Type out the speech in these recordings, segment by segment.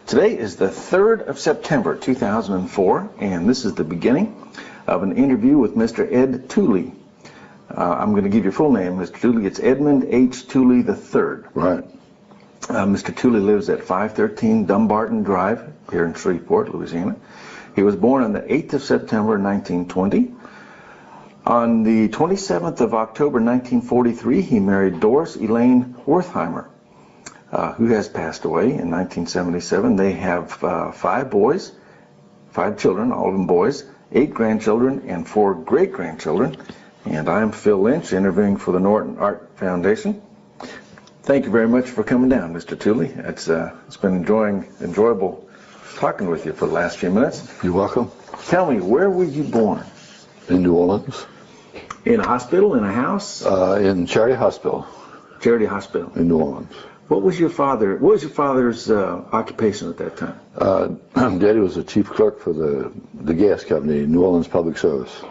Today is the 3rd of September, 2004, and this is the beginning of an interview with Mr. Ed Tooley. I'm going to give your full name, Mr. Tooley. It's Edmund H. Tooley III. Right. Mr. Tooley lives at 513 Dumbarton Drive here in Shreveport, Louisiana. He was born on the 8th of September, 1920. On the 27th of October, 1943, he married Doris Elaine Wertheimer, who has passed away in 1977. They have 5 boys, 5 children, all of them boys, 8 grandchildren, and 4 great-grandchildren. And I'm Phil Lynch, interviewing for the Norton Art Foundation. Thank you very much for coming down, Mr. Tooley. It's been enjoyable talking with you for the last few minutes. You're welcome. Tell me, where were you born? In New Orleans. In a hospital, in a house? In Charity Hospital. Charity Hospital. In New Orleans. What was your father's occupation at that time? Daddy was the chief clerk for the gas company, New Orleans Public Service.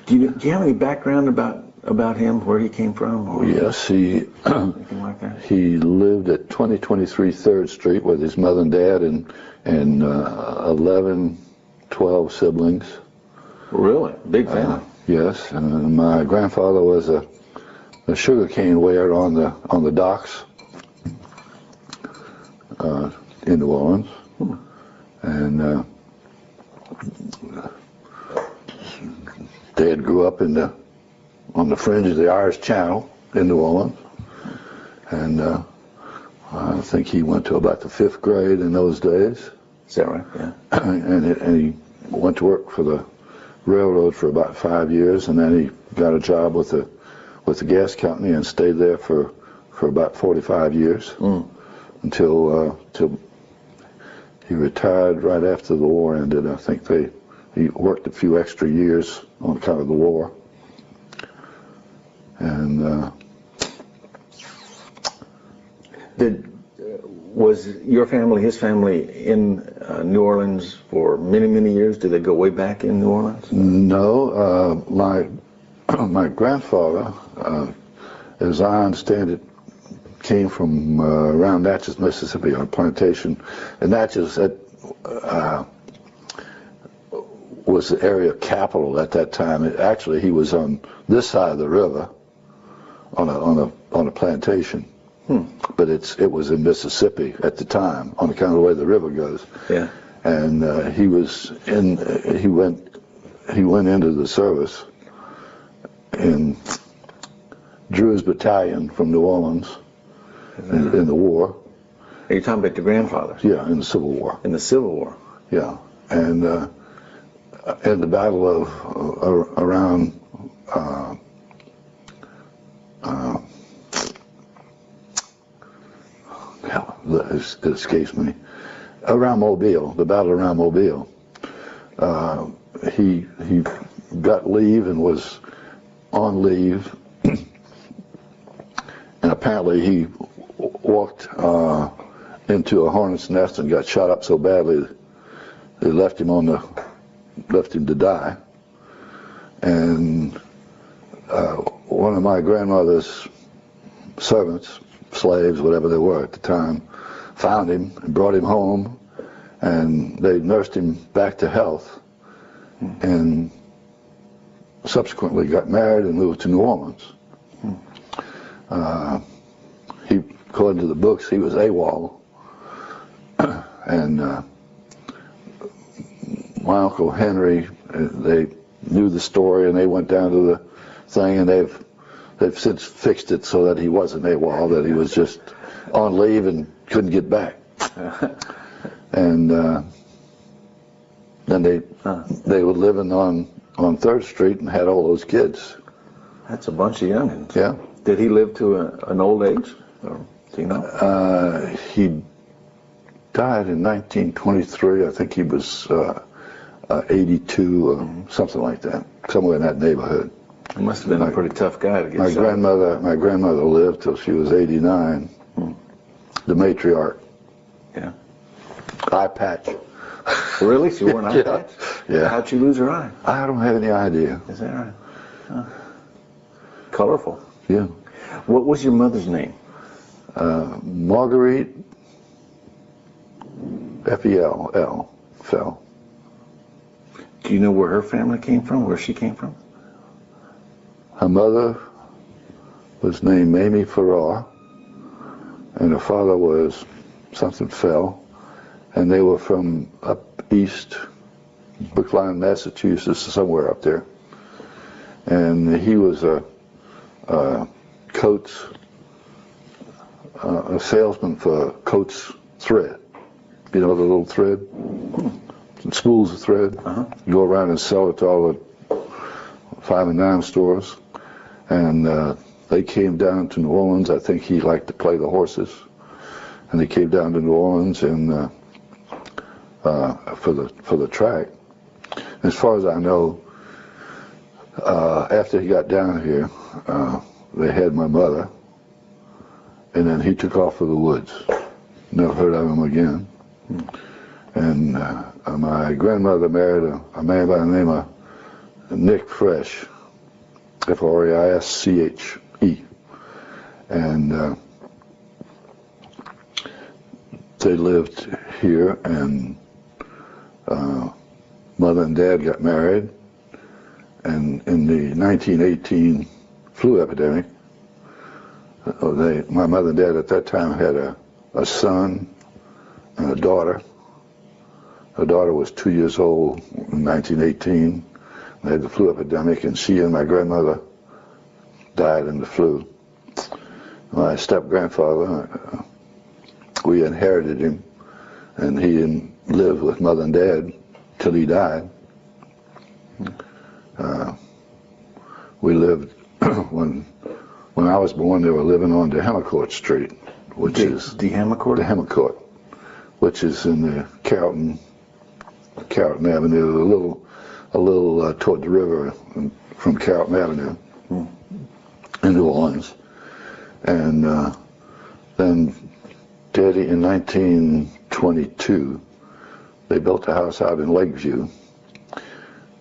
Do you have any background about him, where he came from? Or yes, he anything like that? He lived at 2023 3rd Street with his mother and dad and 11, 12 siblings. Really? Big family. Yes, and my grandfather was a sugarcane weigher on the docks in New Orleans, and Dad grew up on the fringe of the Irish Channel in New Orleans, and I think he went to about the 5th grade in those days. Is that right? Yeah. And he went to work for the railroad for about 5 years, and then he got a job with the gas company and stayed there for about 45 years until he retired right after the war ended. I think he worked a few extra years on account of the war. And was his family in New Orleans for many, many years? Did they go way back in New Orleans? No, my grandfather, as I understand it, came from around Natchez, Mississippi, on a plantation. And Natchez was the area capital at that time. Actually, he was on this side of the river, on a plantation. But it was in Mississippi at the time, on account of the way the river goes. Yeah. And he went into the service in Drew's battalion from New Orleans in the war. Are you talking about your grandfather? Yeah, in the Civil War. In the Civil War. Yeah, and in the battle of around it escapes me. Around Mobile, the battle around Mobile. He got leave and was on leave, and apparently he walked into a hornet's nest and got shot up so badly they left him to die. And one of my grandmother's servants, slaves, whatever they were at the time, found him and brought him home, and they nursed him back to health, and subsequently got married and moved to New Orleans. According to the books, he was AWOL, and my Uncle Henry, they knew the story, and they went down to the thing, and they've since fixed it so that he wasn't AWOL, that he was just on leave and couldn't get back. And then they were living on 3rd Street and had all those kids. That's a bunch of youngins. Yeah. Did he live to an old age? Or do you know? He died in 1923. I think he was 82 or something like that, somewhere in that neighborhood. He must have been a pretty tough guy to get my shot. My grandmother lived till she was 89. The matriarch. Yeah. Eye patch. Really? She wore an eye patch? Yeah. How'd she lose her eye? I don't have any idea. Is that right? Huh. Colorful. Yeah. What was your mother's name? Marguerite F-E-L-L, fell. Do you know where her family came from, where she came from? Her mother was named Mamie Farrar, and her father was something Fell, and they were from up east, Brookline, Massachusetts, somewhere up there. And he was a Coates, a salesman for Coates thread. You know the little thread? Spools of thread. You go around and sell it to all the 5 and dime stores. And they came down to New Orleans. I think he liked to play the horses. And they came down to New Orleans and for the track. As far as I know, after he got down here, they had my mother, and then he took off for the woods. Never heard of him again. And my grandmother married a man by the name of Nick Fresh, F-R-A-I-S-C-H-E. And they lived here, and mother and dad got married. And in the 1918 flu epidemic, my mother and dad at that time had a son and a daughter. Her daughter was 2 years old in 1918. They had the flu epidemic, and she and my grandmother died in the flu. My step-grandfather, we inherited him, and he didn't live with mother and dad till he died. We lived, when I was born, they were living on DeHamacourt Street, which is DeHamacourt, which is in the Carrollton Avenue, a little toward the river from Carrollton Avenue in New Orleans. And then Daddy, in 1922, they built a house out in Lakeview,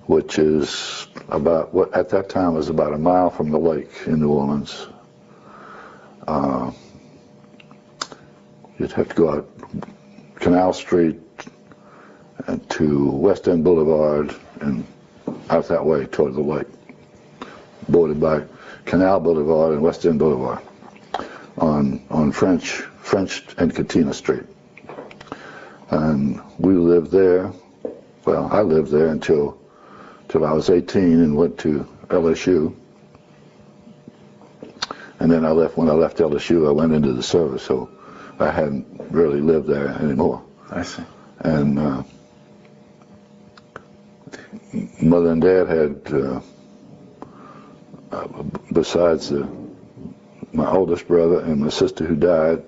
which is about, what at that time was about a mile from the lake in New Orleans. You'd have to go out Canal Street and to West End Boulevard and out that way toward the lake, bordered by Canal Boulevard and West End Boulevard on French and Katina Street. And we lived there. Well, I lived there until I was 18 and went to LSU. And then when I left LSU, I went into the service, so I hadn't really lived there anymore. I see. And mother and dad had, besides my oldest brother and my sister who died,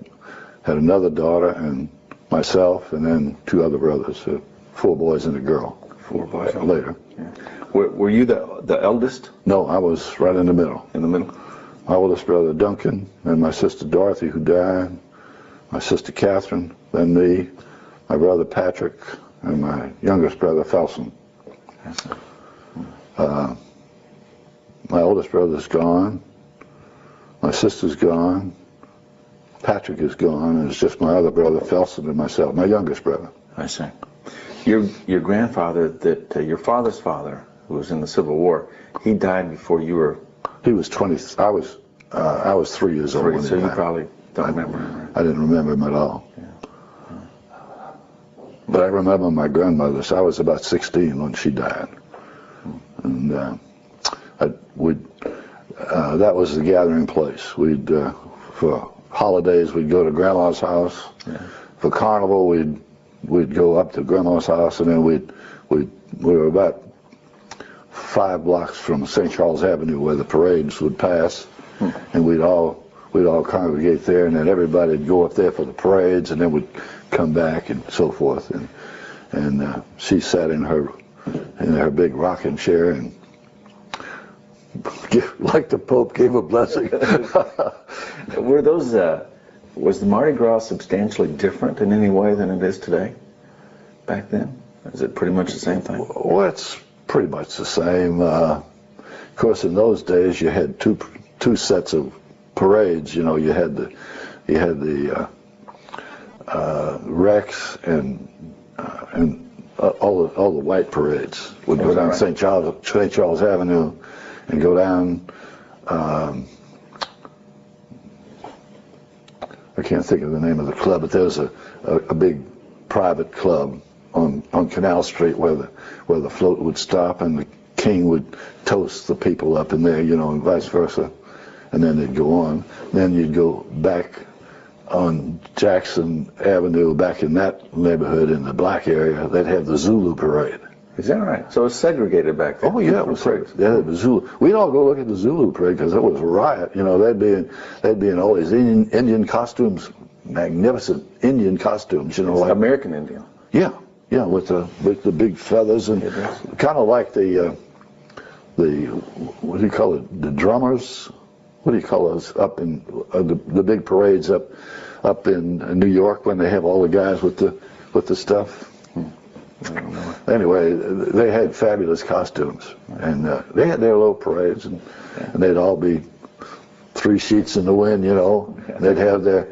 had another daughter and myself, and then 2 other brothers, 4 boys and a girl. 4 boys later. Yeah. Were you the eldest? No, I was right in the middle. In the middle? My oldest brother Duncan, and my sister Dorothy who died, my sister Catherine, then me, my brother Patrick, and my youngest brother Felson. My oldest brother's gone, my sister's gone, Patrick is gone, and it's just my other brother Felson and myself, my youngest brother. I see. Your grandfather, your father's father, who was in the Civil War, he died before you were... He was 20, I was 3 years old when he so you died. probably don't remember him, right? I didn't remember him at all. Yeah. But I remember my grandmother, so I was about 16 when she died. And that was the gathering place. For holidays, we'd go to Grandma's house. Yeah. For Carnival, we'd go up to Grandma's house, and then we were about 5 blocks from St. Charles Avenue where the parades would pass, and we'd all congregate there, and then everybody'd go up there for the parades, and then we'd come back and so forth. And she sat in her big rocking chair and like the Pope gave a blessing. Were those was the Mardi Gras substantially different in any way than it is today? Back then, is it pretty much the same thing? Well, it's pretty much the same. Of course, in those days, you had two sets of parades. You know, you had the Rex and all the white parades would go down St. Charles Avenue and go down. I can't think of the name of the club, but there's a big private club on Canal Street where the float would stop and the king would toast the people up in there, you know, and vice versa. And then they'd go on. Then you'd go back on Jackson Avenue, back in that neighborhood in the black area. They'd have the Zulu parade. Is that right? So it was segregated back then? Oh yeah, it was the Zulu. We'd all go look at the Zulu parade because it was a riot. You know, they'd be in all these Indian costumes, magnificent Indian costumes. You know, like American Indian. Yeah, with the big feathers and kind of like the what do you call it? The drummers. What do you call those up in the big parades up in New York when they have all the guys with the stuff? Anyway, they had fabulous costumes, and they had their little parades, and they'd all be 3 sheets in the wind, you know. They'd have their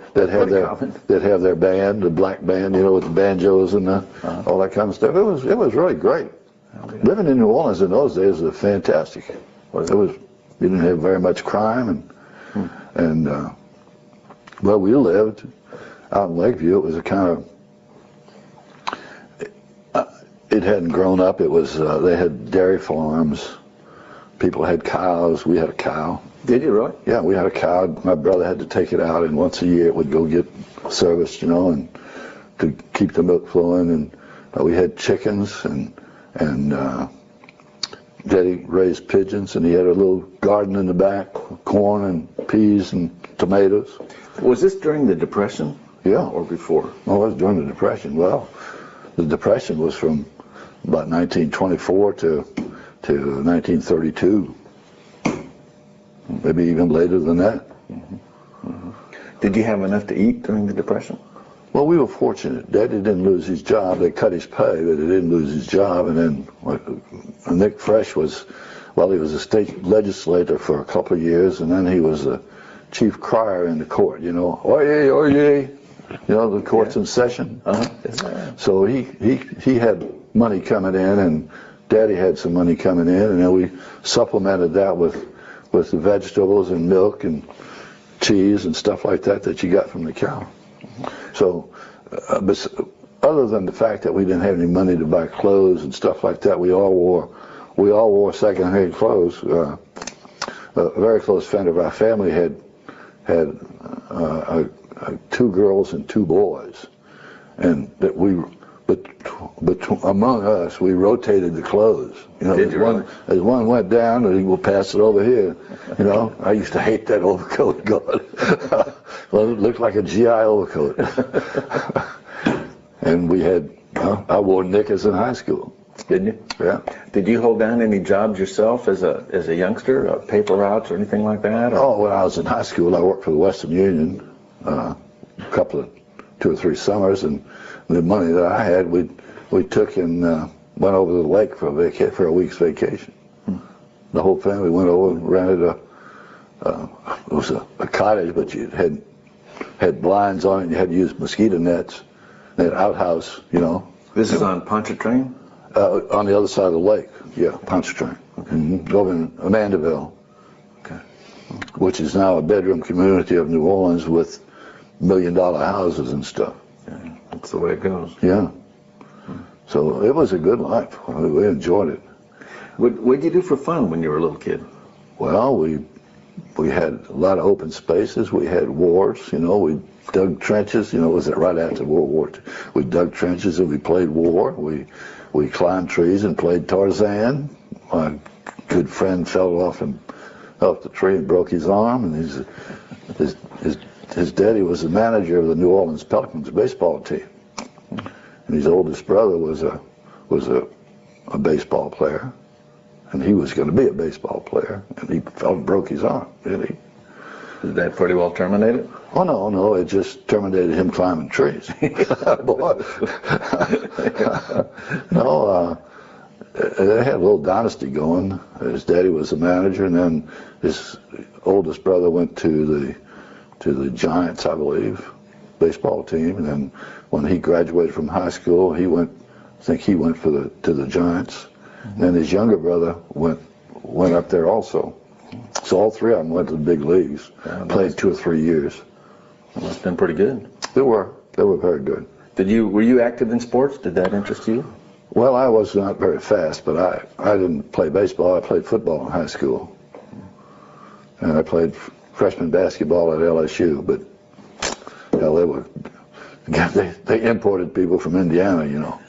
band, the black band, you know, with the banjos and all that kind of stuff. It was really great. Living in New Orleans in those days was fantastic. You didn't have very much crime, and where we lived out in Lakeview, it was a kind of, it hadn't grown up. It was they had dairy farms. People had cows. We had a cow. Did you really? Yeah, we had a cow. My brother had to take it out, and once a year it would go get serviced, you know, and to keep the milk flowing. And we had chickens, and Daddy raised pigeons, and he had a little garden in the back, corn and peas and tomatoes. Was this during the Depression? Yeah. Or before? Oh, it was during the Depression. Well, the Depression was from about 1924 to 1932. Maybe even later than that. Did you have enough to eat during the Depression? Well, we were fortunate. Daddy didn't lose his job. They cut his pay, but he didn't lose his job. And then Nick Fresh he was a state legislator for a couple of years, and then he was a chief crier in the court, you know. Oyez, oyez. You know, the court's in session. So he had money coming in, and Daddy had some money coming in, and then we supplemented that with the vegetables and milk and cheese and stuff like that you got from the cow. So, other than the fact that we didn't have any money to buy clothes and stuff like that, we all wore second-hand clothes. A very close friend of our family had 2 girls and 2 boys, and that but among us, we rotated the clothes. You know, as one went down, and we'll pass it over here. You know, I used to hate that overcoat. God, well, it looked like a GI overcoat. And we had, I wore knickers in high school. Didn't you? Yeah. Did you hold down any jobs yourself as a youngster, paper routes or anything like that? Or? Oh, when I was in high school, I worked for the Western Union a couple of 2 or 3 summers, and the money that I had, we took and went over to the lake for a week's vacation. The whole family went over and rented it was a cottage, but you had blinds on it, and you had to use mosquito nets. They had an outhouse, you know. This is on Pontchartrain? On the other side of the lake, yeah, Pontchartrain. Okay. Over in Amandaville, okay. Which is now a bedroom community of New Orleans with $1 million houses and stuff. Yeah, that's the way it goes. Yeah. So it was a good life. We enjoyed it. What did you do for fun when you were a little kid? Well, we had a lot of open spaces. We had wars, you know. We dug trenches, you know. Was it right after World War II? We dug trenches and we played war. We climbed trees and played Tarzan. My good friend fell off the tree and broke his arm, and his daddy was the manager of the New Orleans Pelicans baseball team, and his oldest brother was a baseball player, and he was going to be a baseball player, and he fell and broke his arm. Really. Is that pretty well terminated? Oh no, it just terminated him climbing trees. Boy. No, they had a little dynasty going. His daddy was the manager, and then his oldest brother went to the Giants, I believe, baseball team. And then when he graduated from high school, I think he went to the Giants. And then his younger brother went up there also. So all three of them went to the big leagues. Played 2 or 3 years. Well, that's been pretty good. They were very good. Were you active in sports? Did that interest you? Well, I was not very fast, but I didn't play baseball. I played football in high school. And I played freshman basketball at LSU, but hell, they imported people from Indiana, you know.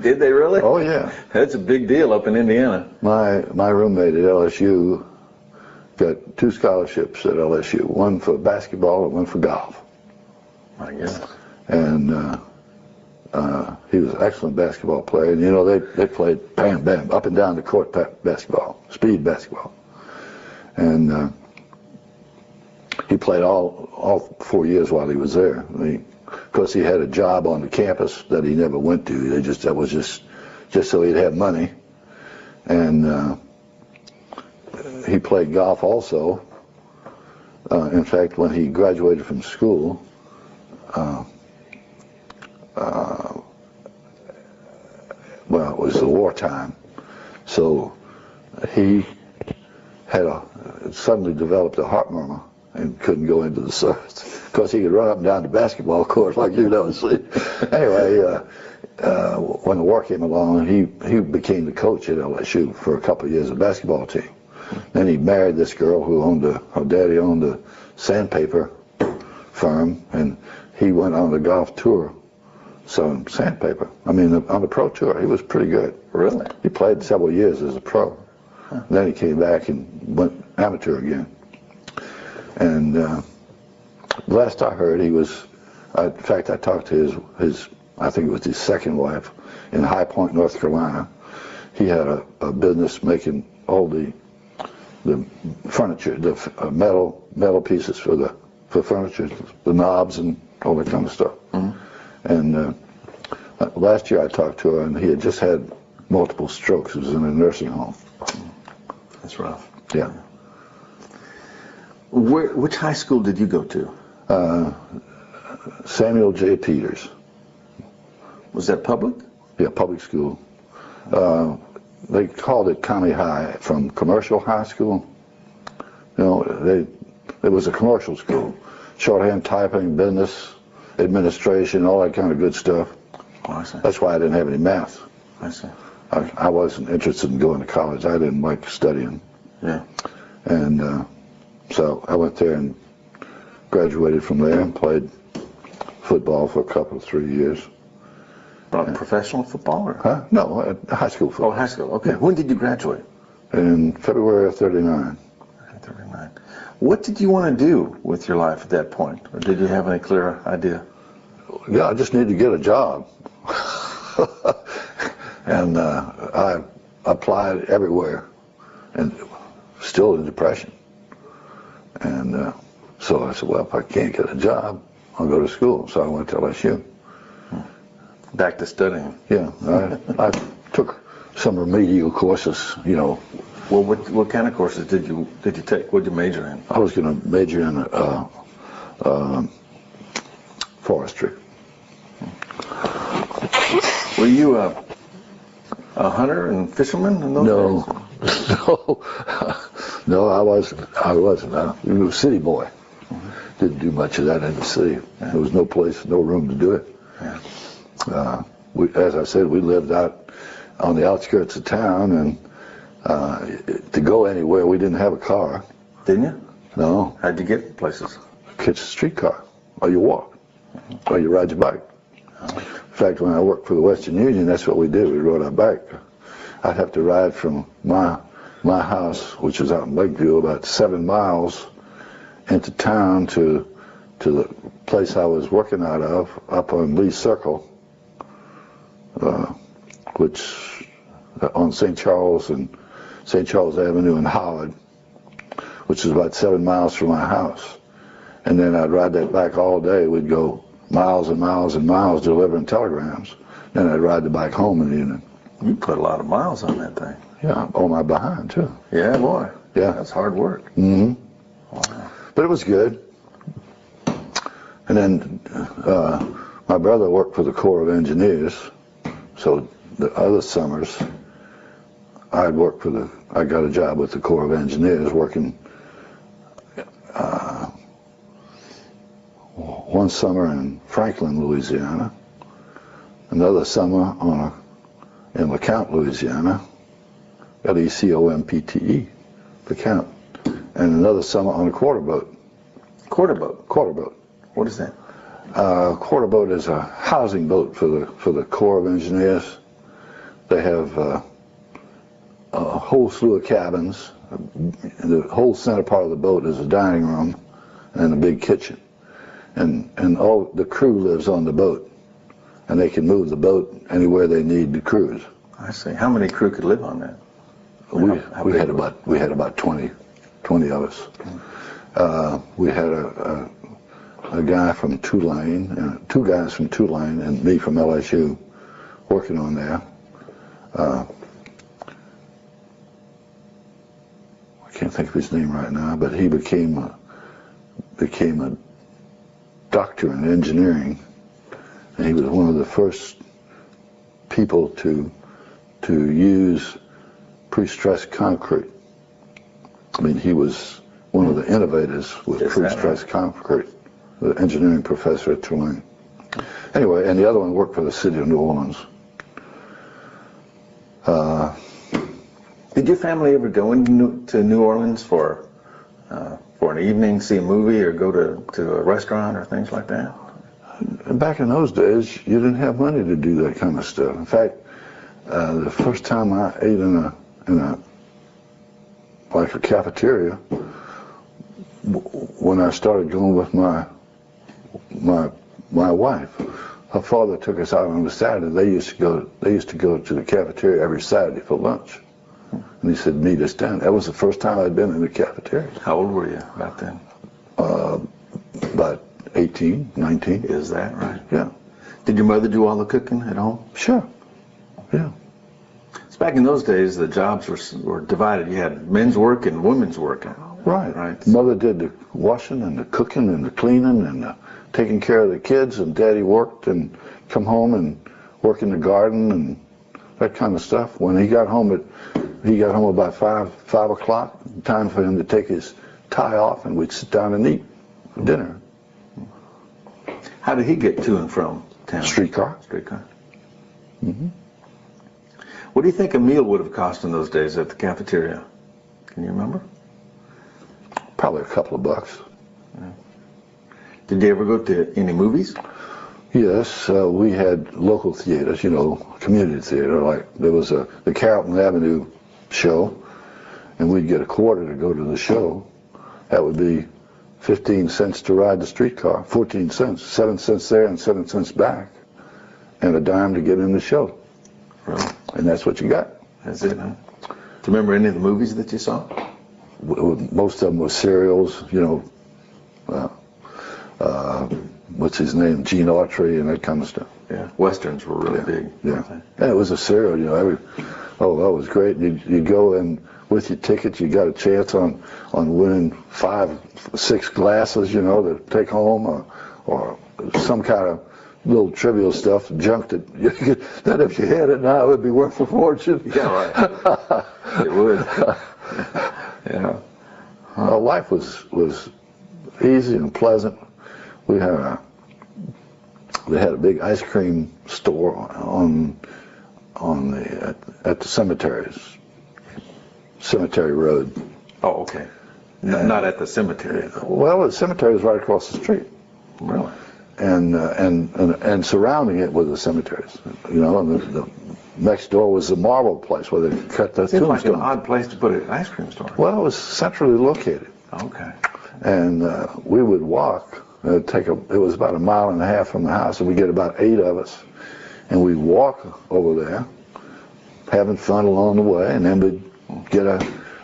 Did they really? Oh yeah. That's a big deal up in Indiana. My roommate at LSU got 2 scholarships at LSU, one for basketball and one for golf. My God. And he was an excellent basketball player. And you know, they played bam, bam, up and down the court basketball, speed basketball. And he played all 4 years while he was there. Of course, he had a job on the campus that he never went to. That was just so he'd have money. And he played golf also. In fact, when he graduated from school, well, it was the wartime, so he had suddenly developed a heart murmur and couldn't go into the service because he could run up and down the basketball court like you never see. Anyway, when the war came along, he became the coach at LSU for a couple of years of basketball team. Then he married this girl who her daddy owned a sandpaper firm, and he went on the golf tour selling sandpaper. I mean, on the pro tour, he was pretty good. Really? He played several years as a pro. Huh. Then he came back and went amateur again. And last I heard, he was, in fact, I talked to his, I think it was his second wife in High Point, North Carolina. He had a business making all the furniture, the metal pieces for furniture, the knobs and all that kind of stuff. Mm-hmm. And last year I talked to her, and he had just had multiple strokes. He was in a nursing home. That's rough. Yeah. Which high school did you go to? Samuel J. Peters. Was that public? Yeah, public school. They called it County High from commercial high school. You know, it was a commercial school. Shorthand typing, business, administration, all that kind of good stuff. Oh, I see. That's why I didn't have any math. I see. I wasn't interested in going to college. I didn't like studying. Yeah. And so I went there and graduated from there and played football for a couple of 3 years. Professional football? Or? Huh? No, high school football. Oh, high school. Okay. Yeah. When did you graduate? In February of 39. 39. What did you want to do with your life at that point? Or did you have any clear idea? Yeah, I just needed to get a job. And I applied everywhere and still in depression. And so I said, well, if I can't get a job, I'll go to school. So I went to LSU. Back to studying. Yeah, I took some remedial courses, you know. Well, what kind of courses did you take? What did you major in? I was going to major in forestry. Were you a hunter and fisherman in those days? No, I wasn't. I was a city boy. Didn't do much of that in the city. Yeah. There was no place, no room to do it. Yeah. As I said, we lived out on the outskirts of town, and to go anywhere, we didn't have a car. Didn't you? No. How'd you get places? Catch a streetcar, or you walk, or you ride your bike. In fact, when I worked for the Western Union, that's what we did. We rode our bike. I'd have to ride from my house, which was out in Lakeview, about 7 miles into town to the place I was working out of, up on Lee Circle, which on St. Charles Avenue in Howard, which is about 7 miles from my house. And then I'd ride that bike all day. We'd go miles and miles and miles delivering telegrams. Then I'd ride the bike home in the evening. You put a lot of miles on that thing. Yeah, on my behind too. Yeah, boy. Yeah. That's hard work. Mm-hmm. Wow. But it was good. And then my brother worked for the Corps of Engineers, so the other summers I got a job with the Corps of Engineers working one summer in Franklin, Louisiana, another summer in LeCount, Louisiana, got ECOMPTE, LeCount, and another summer on a quarter boat. Quarter boat? Quarter boat. What is that? Quarter boat is a housing boat for the Corps of Engineers. They have a whole slew of cabins. The whole center part of the boat is a dining room and a big kitchen. And all the crew lives on the boat, and they can move the boat anywhere they need to cruise. I see. How many crew could live on that? We had about 20 of us. We had a guy from Tulane, two guys from Tulane, and me from LSU working on there. I can't think of his name right now, but he became a doctor in engineering, and he was one of the first people to use pre-stressed concrete. I mean, he was one of the innovators with pre-stressed concrete, the engineering professor at Tulane. Anyway, and the other one worked for the city of New Orleans. Did your family ever go to New Orleans for an evening, see a movie, or go to a restaurant or things like that? Back in those days, you didn't have money to do that kind of stuff. In fact, the first time I ate in a cafeteria, when I started going with my wife, her father took us out on a Saturday. They used to go to the cafeteria every Saturday for lunch. And he said, meet us down. That was the first time I'd been in the cafeteria. How old were you about then? About 18, 19. Is that right? Yeah. Did your mother do all the cooking at home? Sure. Yeah. So back in those days, the jobs were divided. You had men's work and women's work. Right. Right. Mother did the washing and the cooking and the cleaning and the taking care of the kids, and Daddy worked and come home and work in the garden and that kind of stuff. When he got home about 5 o'clock, time for him to take his tie off, and we'd sit down and eat dinner. How did he get to and from town? Streetcar. Streetcar. Mm-hmm. What do you think a meal would have cost in those days at the cafeteria? Can you remember? Probably a couple of bucks. Yeah. Did you ever go to any movies? Yes, we had local theaters, community theater. Like there was the Carrollton Avenue show, and we'd get a quarter to go to the show. That would be 15 cents to ride the streetcar, 14 cents, 7 cents there and 7 cents back, and a dime to get in the show. Really? And that's what you got. That's it, huh? Do you remember any of the movies that you saw? Most of them were serials, what's his name, Gene Autry and that kind of stuff. Yeah, westerns were really big. Yeah, and it was a serial, that was great. You'd go and with your ticket, you got a chance on winning 5, 6 glasses, to take home, or some kind of little trivial stuff, junk that if you had it now, it would be worth a fortune. Yeah, right. It would. Yeah. Life was easy and pleasant. We had a big ice cream store at the cemeteries, Cemetery Road. Oh, okay. Not at the cemetery. Well, the cemetery is right across the street. Really? And surrounding it were the cemeteries. And the next door was the marble place where they cut the Seems like an tombstone. odd place to put an ice cream store. Well, it was centrally located. Okay. And we would walk. It was about 1.5 miles from the house, and we get about 8 of us, and we'd walk over there, having fun along the way, and then we'd get a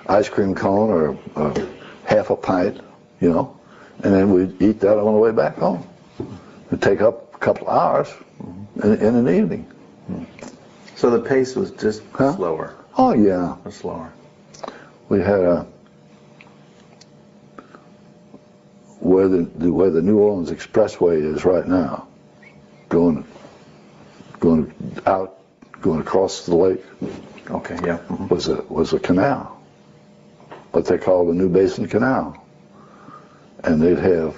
ice cream cone or half a pint, and then we'd eat that on the way back home. It'd take up a couple of hours in an evening. So the pace was just slower. Oh yeah, Or slower. we had where the New Orleans Expressway is right now, going across the lake. Okay, yeah. Mm-hmm. was a canal, what they call the New Basin Canal, and they'd have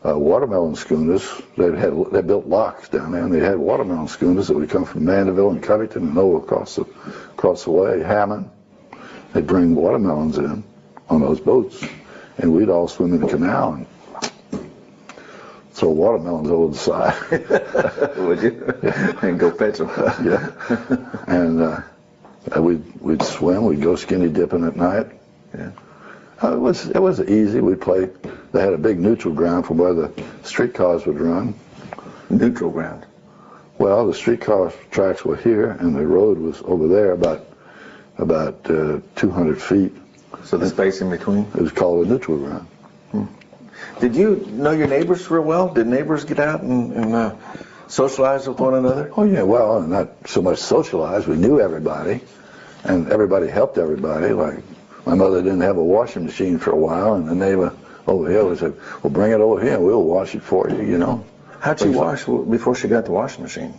watermelon schooners. They built locks down there, and they had watermelon schooners that would come from Mandeville and Covington and over across the way, Hammond. They'd bring watermelons in on those boats, and we'd all swim in the canal and throw watermelons over the side. Would you? Yeah. And go fetch them. Yeah. And we'd swim. We'd go skinny dipping at night. Yeah. It was easy. We'd play. They had a big neutral ground from where the streetcars would run. Neutral ground. Well, the streetcar tracks were here, and the road was over there, about 200 feet. So the space in between? It was called a neutral ground. Did you know your neighbors real well? Did neighbors get out and socialize with one another? Oh yeah, well, not so much socialize. We knew everybody, and everybody helped everybody. Like my mother didn't have a washing machine for a while, and the neighbor over here would say, "Well, bring it over here, and we'll wash it for you." You know. How'd she wash before she got the washing machine?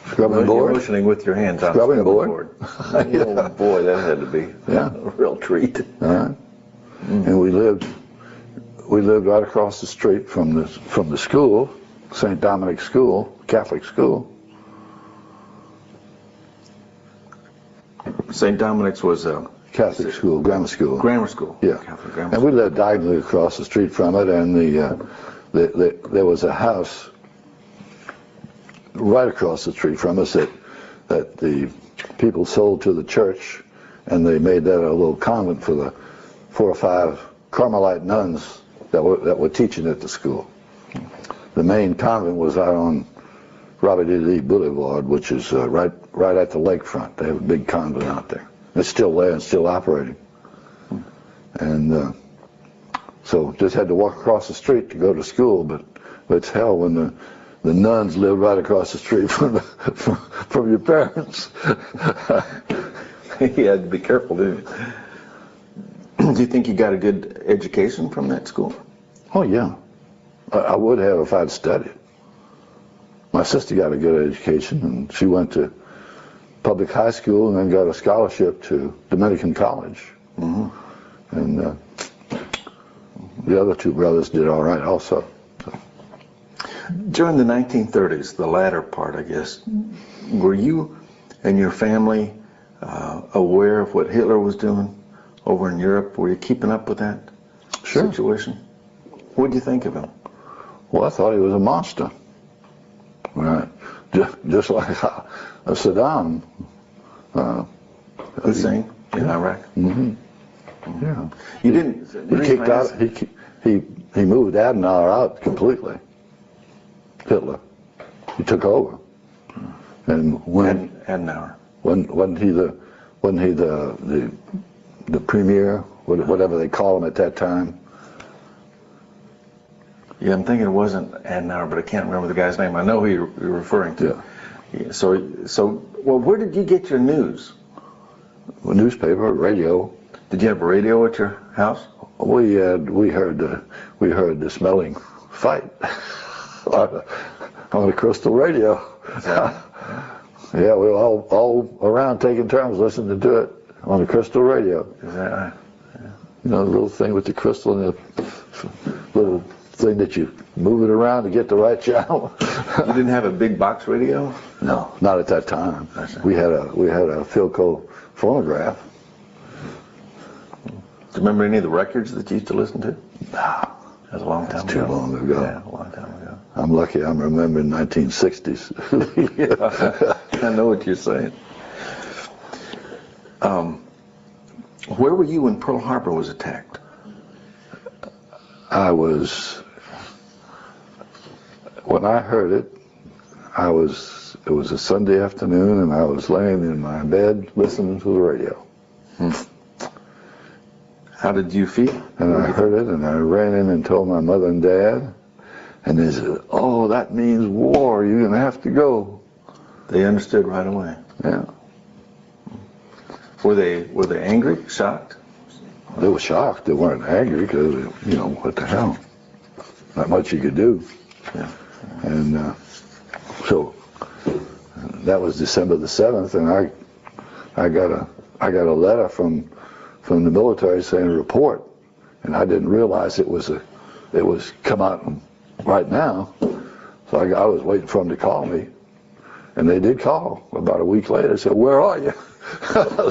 Scrubbing board. You're motioning with your hands on scrubbing board. Yeah. Oh boy, that had to be a real treat. And we lived right across the street from the school, St. Dominic School, Catholic school. St. Dominic's was a Catholic school, grammar school. Grammar school. Yeah. Catholic grammar and we lived diagonally across the street from it, and there was a house right across the street from us that the people sold to the church, and they made that a little convent for the 4 or 5 Carmelite nuns that were teaching at the school. The main convent was out on Robert E. Lee Boulevard, which is right at the lakefront. They have a big convent out there. It's still there and still operating. And so just had to walk across the street to go to school, but it's hell when the nuns lived right across the street from your parents. You had to be careful, didn't you? Do you think you got a good education from that school? Oh yeah, I would have if I'd studied. My sister got a good education, and she went to public high school and then got a scholarship to Dominican College. Mm-hmm. And the other 2 brothers did all right also. So. During the 1930s, the latter part, I guess, were you and your family aware of what Hitler was doing over in Europe? Were you keeping up with that situation? What did you think of him? Well, I thought he was a monster. Right. Just like Saddam Hussein in Iraq. Mm-hmm. Yeah. You didn't. He kicked out. He moved Adenauer out completely. Hitler. He took over. And when Adenauer. Wasn't he the premier, whatever they call him at that time? Yeah, I'm thinking it wasn't Adenauer, but I can't remember the guy's name. I know who you're referring to. Yeah. So, well, where did you get your news? A newspaper, radio. Did you have a radio at your house? We heard the smelling fight on the crystal radio. Yeah, we were all around taking turns listening to it on the crystal radio. Is that right? Yeah. You know, the little thing with the crystal and the little thing that you move it around to get the right channel. You didn't have a big box radio? No, not at that time. We had a Philco phonograph. Do you remember any of the records that you used to listen to? No. That was a long time ago. Too long ago. Yeah, a long time ago. I'm lucky I'm remembering 1960s. I know what you're saying. Where were you when Pearl Harbor was attacked? When I heard it, it was a Sunday afternoon, and I was laying in my bed listening to the radio. How did you feel? And I heard it, and I ran in and told my mother and dad, and they said, "Oh, that means war. You're going to have to go." They understood right away. Yeah. Were they angry, shocked? They were shocked. They weren't angry because, you know, what the hell? Not much you could do. Yeah. And so that was December the 7th, and I got a letter from the military saying report, and I didn't realize it was come out right now. So I was waiting for them to call me, and they did call about a week later. Said, "Where are you?"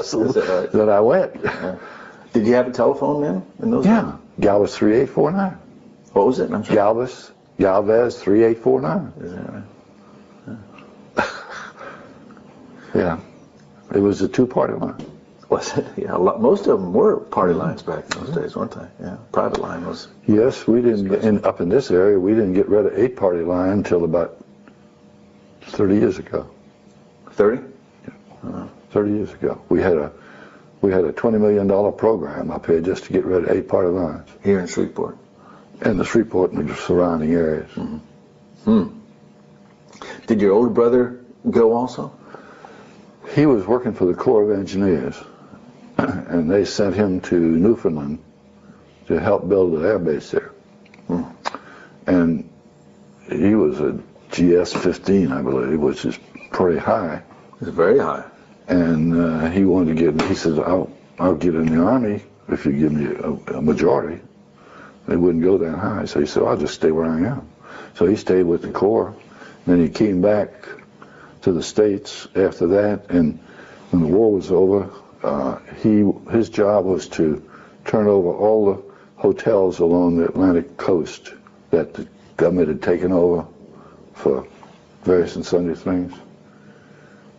So right? then I went. Yeah. Did you have a telephone then in those Yeah, days? Galvez 3849. What was it? I'm sorry. Galvez 3849. Is that right? Yeah, it was a two-party line. Was it? Yeah, most of them were party lines back in those days, weren't they? Yeah, private line was. Yes, we didn't get up in this area. We didn't get rid of 8-party line until about 30 years ago. 30? 30 years ago, we had a $20 million program up here just to get rid of 8-party lines. Here in Shreveport. And the Shreveport and the surrounding areas. Did your older brother go also? He was working for the Corps of Engineers, and they sent him to Newfoundland to help build an air base there. And he was a GS-15, I believe, which is pretty high. It's very high. And he wanted to get. He said, "I'll get in the Army if you give me a majority." They wouldn't go that high, so he said, "I'll just stay where I am." So he stayed with the Corps. Then he came back to the States after that, and when the war was over, his job was to turn over all the hotels along the Atlantic coast that the government had taken over for various and sundry things.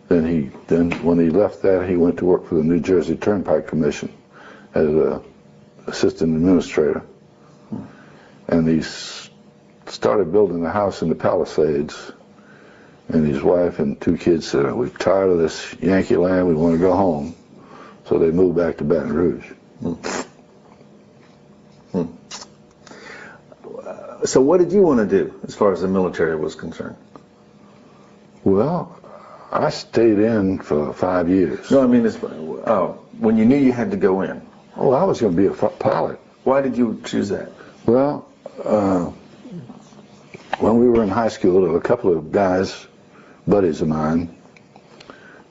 Then when he left that, he went to work for the New Jersey Turnpike Commission as an assistant administrator. And he started building a house in the Palisades. And his wife and 2 kids said, "We're tired of this Yankee land, we want to go home." So they moved back to Baton Rouge. So what did you want to do as far as the military was concerned? Well, I stayed in for 5 years. No, I mean, when you knew you had to go in. Oh, I was going to be a pilot. Why did you choose that? Well, when we were in high school, there were a couple of guys, buddies of mine.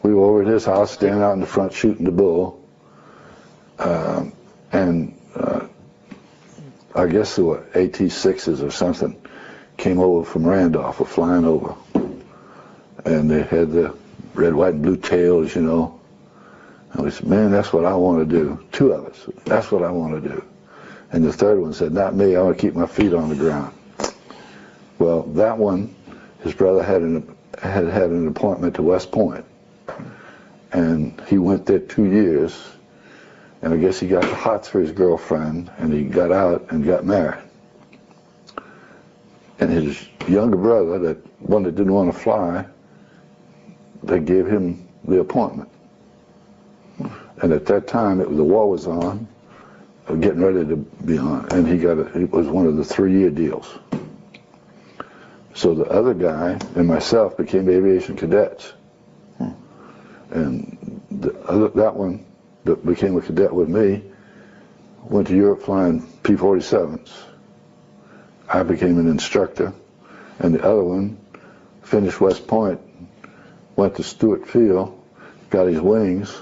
We were over at his house, standing out in the front shooting the bull. I guess there were AT-6s or something came over from Randolph, were flying over. And they had the red, white, and blue tails, you know. And we said, "Man, that's what I want to do." 2 of us, that's what I want to do. And the third one said, "Not me, I want to keep my feet on the ground." Well, that one, his brother had an appointment to West Point. And he went there 2 years. And I guess he got the hots for his girlfriend, and he got out and got married. And his younger brother, that one that didn't want to fly, they gave him the appointment. And at that time, the war was on, getting ready to be on, and it was one of the 3-year deals. So the other guy and myself became aviation cadets. And that one that became a cadet with me went to Europe flying P-47s. I became an instructor, and the other one finished West Point, went to Stewart Field, got his wings,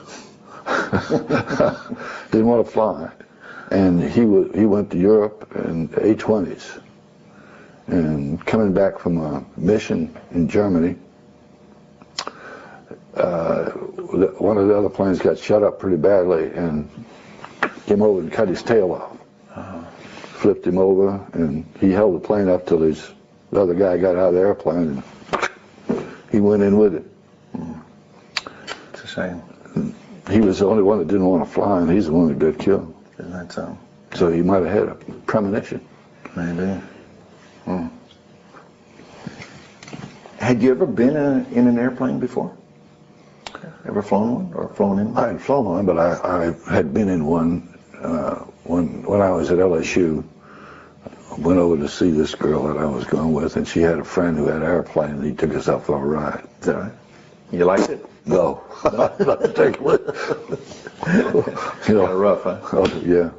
didn't want to fly, and he went to Europe in A-20s. And coming back from a mission in Germany, one of the other planes got shut up pretty badly and came over and cut his tail off. Flipped him over, and he held the plane up till the other guy got out of the airplane, and he went in with it. It's a shame. He was the only one that didn't want to fly, and he's the one that got killed. Isn't that so? So he might have had a premonition. Maybe. Had you ever been in an airplane before? Ever flown one or flown in one? I had flown one, but I had been in one when I was at LSU. I went over to see this girl that I was going with, and she had a friend who had an airplane, and he took us out for a ride. Is that right? You liked it? No. Not particularly. You know, kind of rough, huh? Oh, yeah.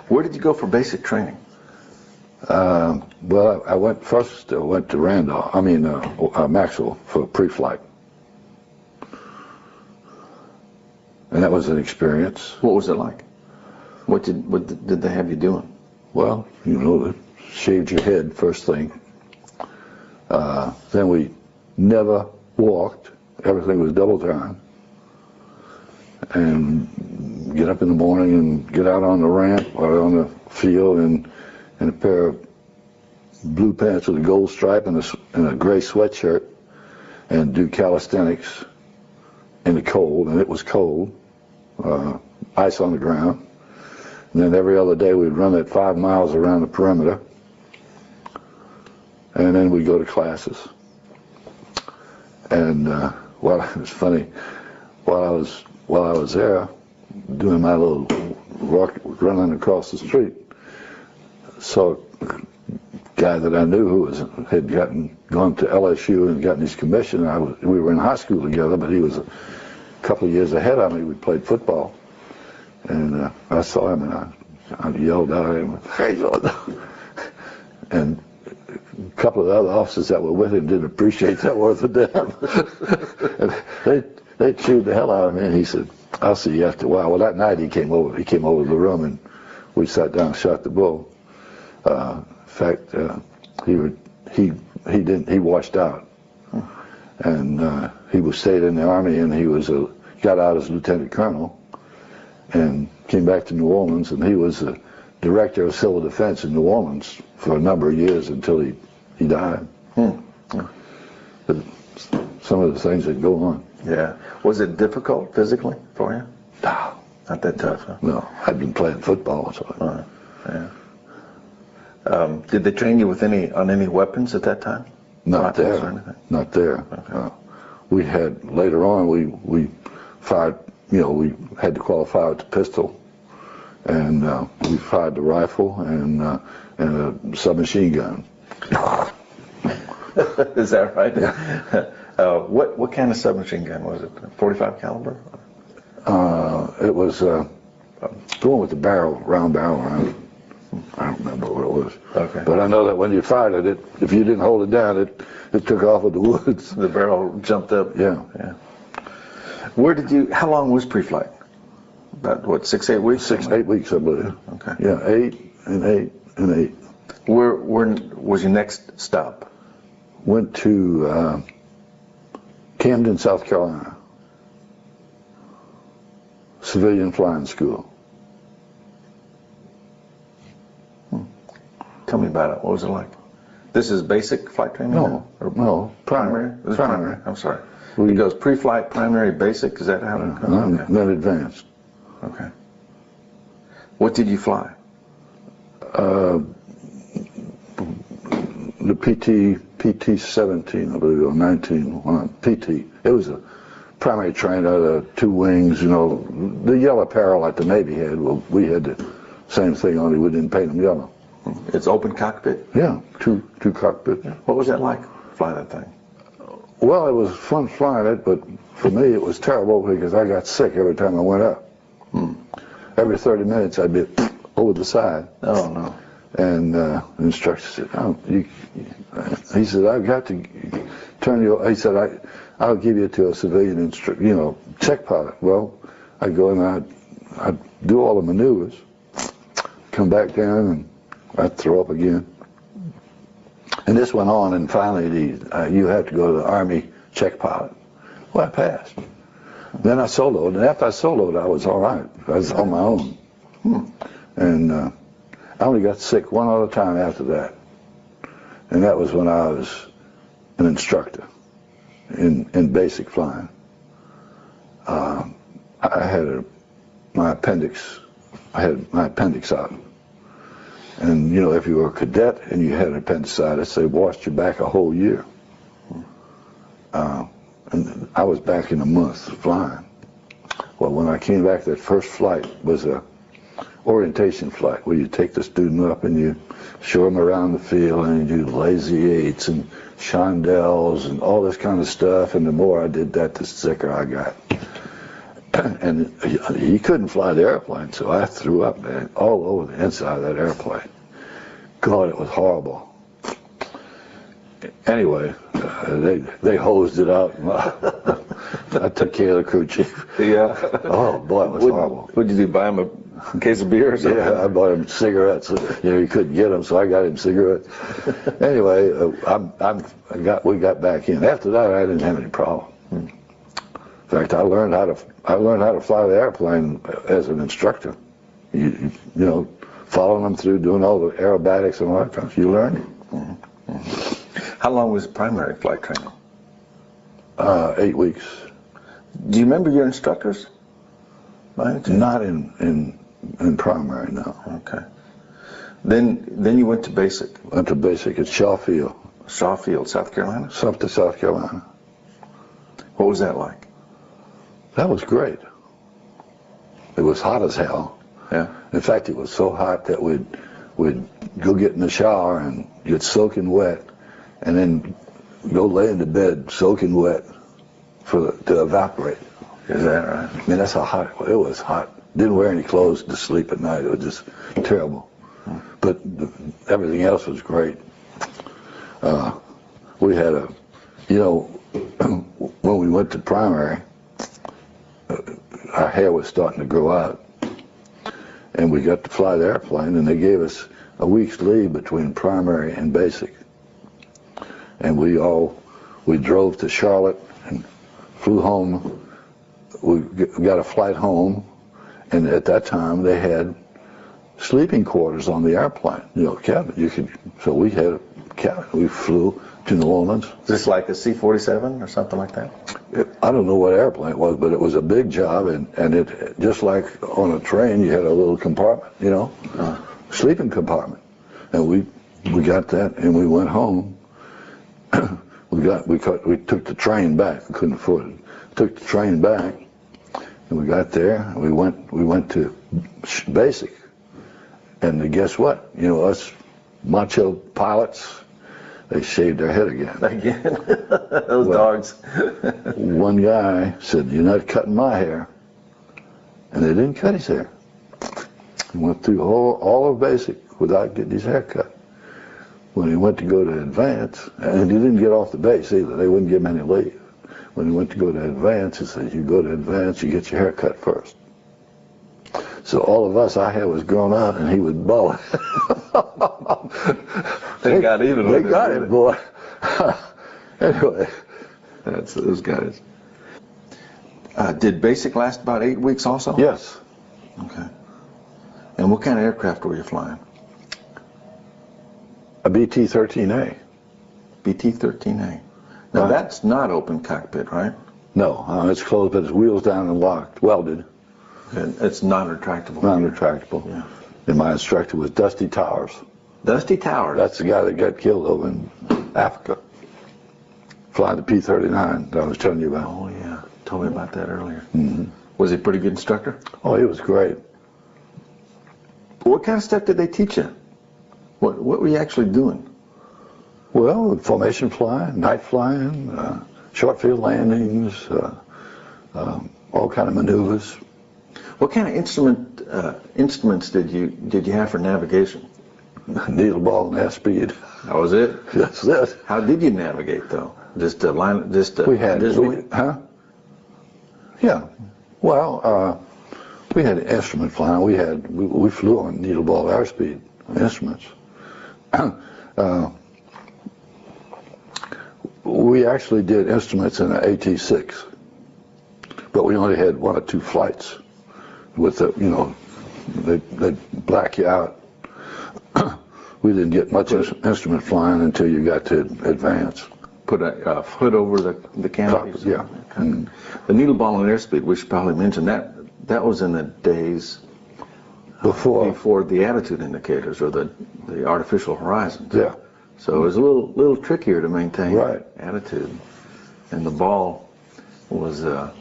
Where did you go for basic training? Well, I went to Randolph, Maxwell for pre-flight. And that was an experience. What was it like? What did they have you doing? Well, they shaved your head first thing. Then we never walked. Everything was double time. And get up in the morning and get out on the ramp or on the field in a pair of blue pants with a gold stripe and a gray sweatshirt and do calisthenics in the cold, and it was cold, ice on the ground. And then every other day we'd run that 5 miles around the perimeter, and then we'd go to classes. And well, it was funny, while I was there doing my little running across the street, saw a guy that I knew who had gone to LSU and gotten his commission. We were in high school together, but he was a couple of years ahead of me. We played football, and I saw him, and I yelled out at him, "Hey, Lord!" And a couple of the other officers that were with him didn't appreciate that worth a damn. And they chewed the hell out of me, and he said, "I'll see you after a while." Well, that night he came over to the room, and we sat down and shot the bull. In fact, he washed out, and he stayed in the Army, and he got out as lieutenant colonel, and came back to New Orleans, and he was the director of civil defense in New Orleans for a number of years until he died. But some of the things that go on. Yeah. Was it difficult physically for you? No. Not that tough, huh? No. I'd been playing football, so. Yeah. Did they train you with on any weapons at that time? Not there. Or anything? Not there. Okay. We had, later on, we fired, we had to qualify with the pistol, and we fired the rifle and a submachine gun. Is that right? Yeah. What kind of submachine gun was it? 45 caliber? It was the one with the round barrel around it. I don't remember what it was. Okay. But I know that when you fired it, if you didn't hold it down, it took off with the woods. The barrel jumped up. Yeah. How long was pre-flight? About what, 6-8 weeks? 6-8 weeks, I believe. Okay. Yeah, 8 and 8 and 8. Where was your next stop? Went to Camden, South Carolina. Civilian flying school. Tell me about it. What was it like? This is basic flight training? No, primary. This is primary. I'm sorry. It goes pre-flight, primary, basic. Is that how it goes? Okay. Then advanced. Okay. What did you fly? The PT-17, I believe, or 19, PT. It was a primary trainer, the 2 wings, the yellow apparel like the Navy had. Well, we had the same thing, only we didn't paint them yellow. It's open cockpit? Yeah, two cockpits. What was that like, flying that thing? Well, it was fun flying it, but for me it was terrible because I got sick every time I went up. Every 30 minutes I'd be over the side. Oh, no. And the instructor said, he said, I've got to turn you, he said, I'll give you to a civilian check pilot. Well, I'd go and I'd do all the maneuvers, come back down, and I'd throw up again. And this went on, and finally you had to go to the Army check pilot. Well, I passed. Then I soloed, and after I soloed, I was all right. I was on my own. And I only got sick one other time after that, and that was when I was an instructor in basic flying. I had my appendix out. And, if you were a cadet and you had appendicitis, they washed you back a whole year. And I was back in a month flying. Well, when I came back, that first flight was a orientation flight where you take the student up and you show them around the field and you do lazy eights and chandelles and all this kind of stuff. And the more I did that, the sicker I got. And he couldn't fly the airplane, so I threw up, man, all over the inside of that airplane. God, it was horrible. Anyway, they hosed it out. I took care of the crew chief. Yeah. Oh boy, it was horrible. What'd you do? Buy him a case of beer or something? Yeah, I bought him cigarettes. You know, he couldn't get them, so I got him cigarettes. Anyway, we got back in. After that, I didn't have any problem. In fact, I learned how to fly the airplane as an instructor. You know, following them through, doing all the aerobatics and all that kind of stuff. You learn it. Mm-hmm. Mm-hmm. How long was primary flight training? 8 weeks. Do you remember your instructors? Not in primary, no. Okay. Then you went to basic. Went to basic at Shaw Field. Shaw Field, South Carolina? Sumter, South Carolina. What was that like? That was great. It was hot as hell. Yeah. In fact, it was so hot that we'd go get in the shower and get soaking wet, and then go lay in the bed soaking wet to evaporate. Is that right? I mean, that's how hot it was. Hot. Didn't wear any clothes to sleep at night. It was just terrible. But everything else was great. We had when we went to primary, our hair was starting to grow out. And we got to fly the airplane, and they gave us a week's leave between primary and basic. And we drove to Charlotte and flew home. We got a flight home, and at that time they had sleeping quarters on the airplane. You know, cabin. So we had a cabin. We flew to New Orleans. Just like a C-47 or something like that? I don't know what airplane it was, but it was a big job, and it just like on a train, you had a little compartment, you know, sleeping compartment, and we got that, and we went home. we took the train back. We couldn't afford it. Took the train back, and we got there. And we went to basic, and guess what? You know, us macho pilots. They shaved their head again. Again? Those dogs. One guy said, "You're not cutting my hair." And they didn't cut his hair. He went through all of basic without getting his hair cut. When he went to go to advance, and he didn't get off the base either. They wouldn't give him any leave. When he went to go to advance, he said, "You go to advance, you get your hair cut first." So all of us, our hair was grown out, and he was bald. They got even with it. They got it, boy. Anyway. That's those guys. Did basic last about 8 weeks also? Yes. Okay. And what kind of aircraft were you flying? A BT-13A. BT-13A. Now that's not open cockpit, right? No, it's closed, but it's wheels down and locked, welded. And it's non-retractable. Non-retractable. Yeah. And my instructor was Dusty Towers. Dusty Towers? That's the guy that got killed over in Africa. Flying the P-39 that I was telling you about. Oh, yeah. Told me about that earlier. Mm-hmm. Was he a pretty good instructor? Oh, he was great. What kind of stuff did they teach you? What were you actually doing? Well, formation flying, night flying, short field landings, all kind of maneuvers. What kind of instruments did you have for navigation? Needle ball and airspeed. That was it? That's it. How did you navigate though? We had, Yeah. Well, we had instrument flying. We flew on needle ball airspeed instruments. We actually did instruments in an AT-6, but we only had 1 or 2 flights. With the, they'd black you out. We didn't get much instrument flying until you got to advance. Put a hood over the canopy. Yeah. Mm. The needle ball and airspeed, we should probably mention that was in the days before the attitude indicators or the artificial horizons. Yeah. So it was a little trickier to maintain right. attitude, and the ball was a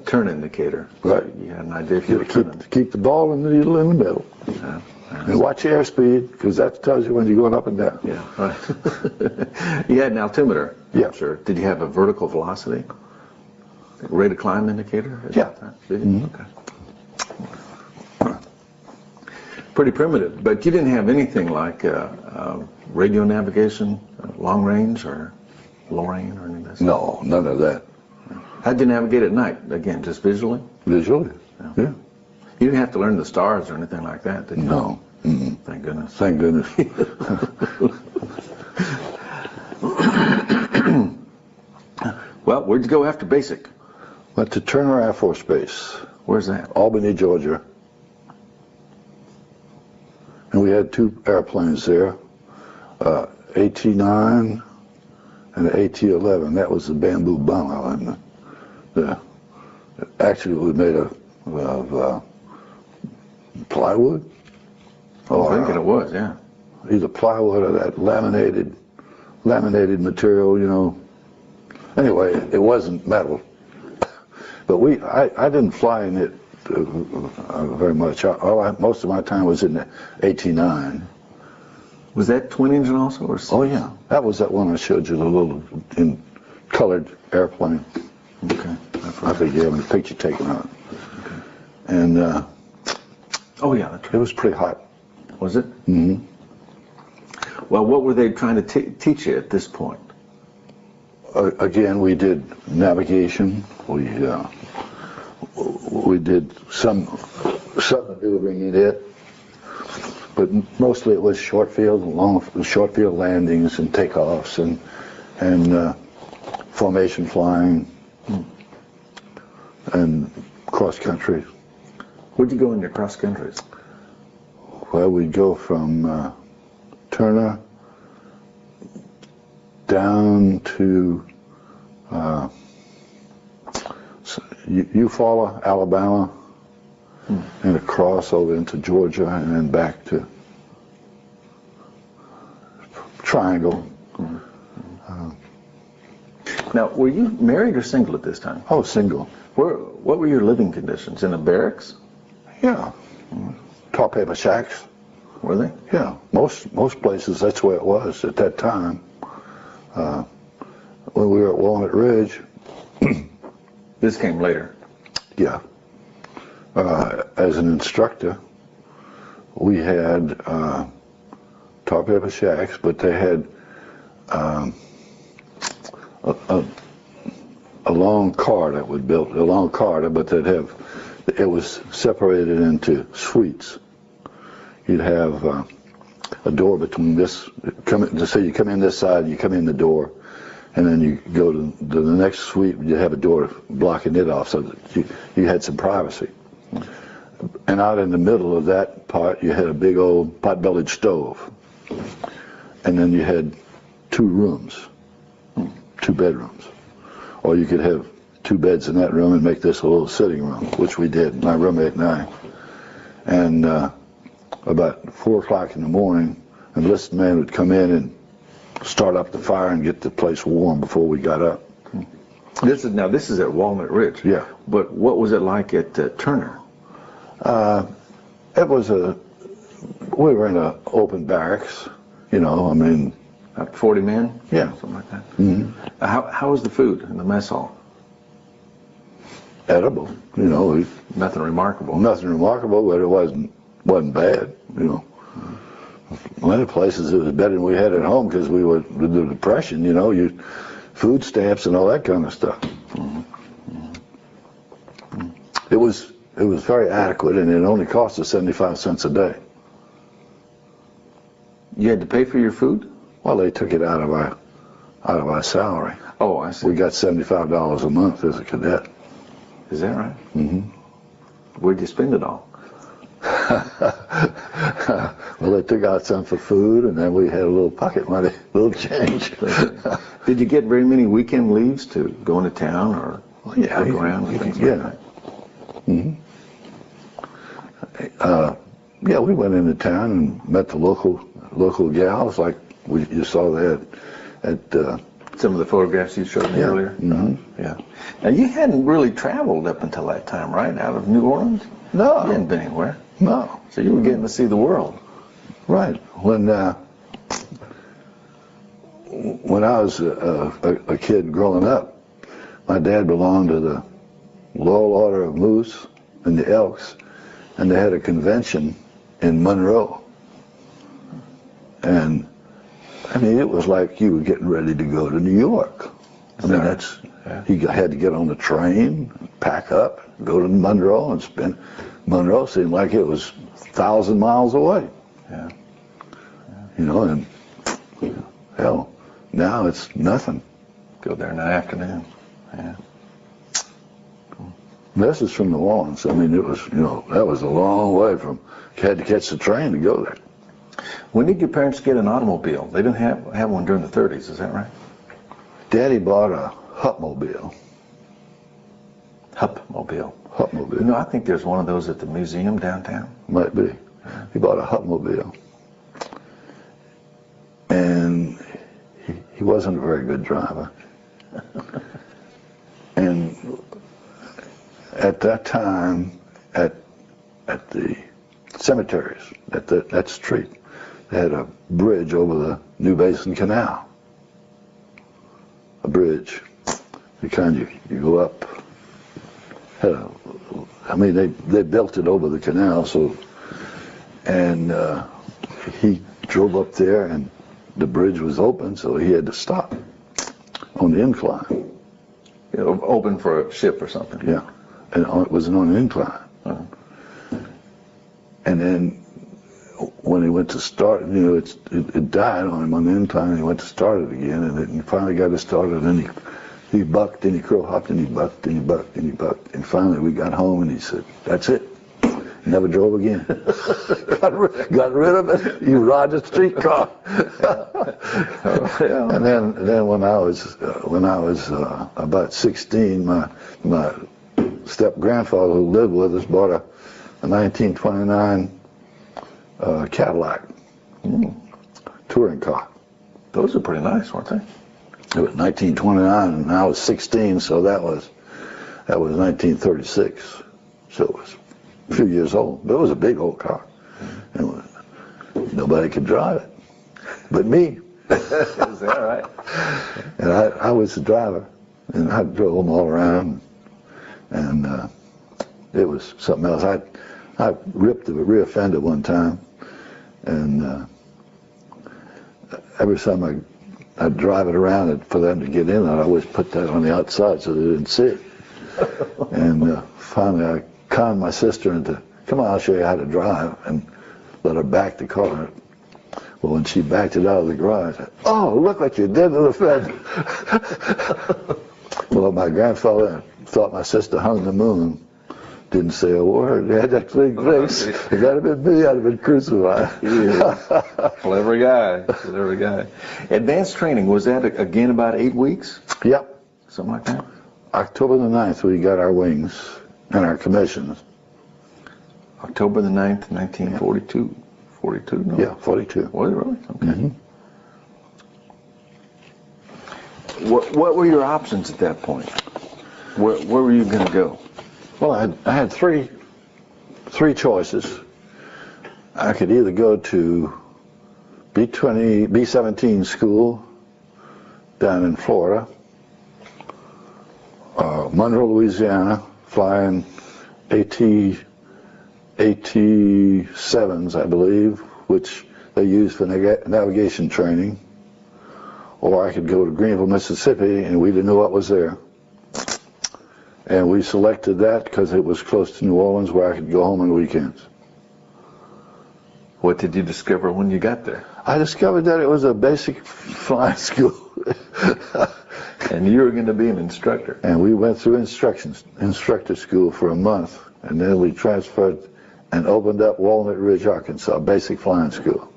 turn indicator. Right. So you had an idea if you were turning. Keep the ball and the needle in the middle. Yeah. And watch your airspeed, because that tells you when you're going up and down. Yeah, right. You had an altimeter. Yeah. Sure. Did you have a vertical velocity? Rate of climb indicator? At Yeah. that time? Did you? Okay. Pretty primitive, but you didn't have anything like radio navigation, long range, or lowering, or any of this? No, none of that. How'd you navigate at night? Again, just visually? Visually? Yeah. You didn't have to learn the stars or anything like that, did you? No. Mm-mm. Thank goodness. Thank goodness. Well, where'd you go after basic? Went to Turner Air Force Base, Where's that? Albany, Georgia. And we had 2 airplanes there, AT-9 and the AT-11. That was the bamboo bomber. And actually, it was made of plywood. I think it was, yeah. Either plywood or that laminated material, you know. Anyway, it wasn't metal. But I didn't fly in it very much. Most of my time was in the AT-9. Was that twin engine also? Or Oh yeah, that was that one I showed you, the little in colored airplane. Okay. I think you have a picture taken on it. Okay. And oh yeah, that's right. it was pretty hot. Was it? Mm-hmm. Well, what were they trying to teach you at this point? Again, we did navigation. We did some maneuvering in it, but mostly it was short field landings and takeoffs and formation flying and cross country. Where'd you go in your cross countries? Well, we'd go from Turner down to Eufaula, Alabama, and across over into Georgia, and then back to Triangle. Now, were you married or single at this time? Oh, single. What were your living conditions? In the barracks? Yeah. Tar paper shacks. Were they? Yeah. Most places that's the way it was at that time. When we were at Walnut Ridge. This came later. Yeah. As an instructor, we had tar paper shacks, but they had a long corridor that was built, a long corridor, but it was separated into suites. You'd have a door between this, say you come in this side, you come in the door, and then you go to the next suite, you have a door blocking it off so that you had some privacy. And out in the middle of that part, you had a big old pot-bellied stove. And then you had 2 rooms, 2 bedrooms. Or you could have 2 beds in that room and make this a little sitting room, which we did, my roommate and I. And about 4 o'clock in the morning, an enlisted man would come in and start up the fire and get the place warm before we got up. This is at Walnut Ridge. Yeah. But what was it like at Turner? It was we were in an open barracks, you know, I mean. 40 men? Yeah. Something like that. Mm-hmm. How was the food in the mess hall? Edible, you know. Nothing remarkable. Nothing remarkable, but it wasn't bad, you know. Many places it was better than we had at home because we were with the Depression, you know, food stamps and all that kind of stuff. Mm-hmm. Mm-hmm. It was very adequate, and it only cost us 75 cents a day. You had to pay for your food? Well, they took it out of our salary. Oh, I see. We got $75 a month as a cadet. Is that right? Mm-hmm. Where'd you spend it all? Well, they took out some for food, and then we had a little pocket money, a little change. Did you get very many weekend leaves to go into town or look around and things like that? Mm-hmm. Yeah, we went into town and met the local gals, like you saw that at some of the photographs you showed me earlier. Mm-hmm. Yeah. Now you hadn't really traveled up until that time, right? Out of New Orleans? No. You hadn't been anywhere. No. So you were getting to see the world. Right. When I was a kid growing up, my dad belonged to the Loyal Order of Moose and the Elks, and they had a convention in Monroe. And I mean, it was like you were getting ready to go to New York. I mean, he had to get on the train, pack up, go to Monroe, and spend. Monroe seemed like it was 1,000 miles away. Yeah. You know, and hell, now it's nothing. Go there in the afternoon. Yeah. This is from New Orleans. I mean, it was, you know, that was a long way from. You had to catch the train to go there. When did your parents get an automobile? They didn't have one during the 30s, is that right? Daddy bought a Hupmobile. Hupmobile. Hupmobile. You know, I think there's one of those at the museum downtown. Might be. He bought a Hupmobile. And he wasn't a very good driver. And at that time, at the cemeteries, at that street, they had a bridge over the New Basin Canal. A bridge. You go up. I mean, they built it over the canal, so, and he drove up there, and the bridge was open, so he had to stop on the incline. You know, open for a ship or something. Yeah, and it was on an incline. Uh-huh. And then when he went to start, you know, it died on him on the incline, and he went to start it again, and he finally got it started, and he bucked, and he crow hopped, and he bucked, and he bucked, and he bucked, and finally we got home, and he said, "That's it." Never drove again. got rid of it. You ride the streetcar. Yeah. And then when I was about 16, my step grandfather who lived with us bought a 1929 Cadillac touring car. Those are pretty nice, weren't they? It was 1929, and I was 16, so that was 1936. So it was a few years old, but it was a big old car. And nobody could drive it, but me. Is that right? And I was the driver, and I drove them all around, and it was something else. I ripped the rear fender one time, and every time I'd drive it around and for them to get in, I'd always put that on the outside so they didn't see it. And finally I conned my sister into, "Come on, I'll show you how to drive," and let her back the car. Well, when she backed it out of the garage, I said, "Oh, look what you did to the fender." Well, my grandfather thought my sister hung the moon. Didn't say a word. They had that big face. If that had been me, I'd have been crucified. Yeah. Clever guy. Advanced training, was that again about 8 weeks? Yep. Something like that? October the 9th, we got our wings and our commissions. October the 9th, 1942. 42? No? Yeah, 42. Was it really? Okay. Mm-hmm. What were your options at that point? Where were you going to go? Well, I had three choices. I could either go to B-17 school down in Florida, Monroe, Louisiana, flying AT-7s, I believe, which they use for navigation training, or I could go to Greenville, Mississippi, and we didn't know what was there. And we selected that because it was close to New Orleans, where I could go home on weekends. What did you discover when you got there? I discovered that it was a basic flying school. And you were going to be an instructor. And we went through instructor school for a month, and then we transferred and opened up Walnut Ridge, Arkansas, basic flying school.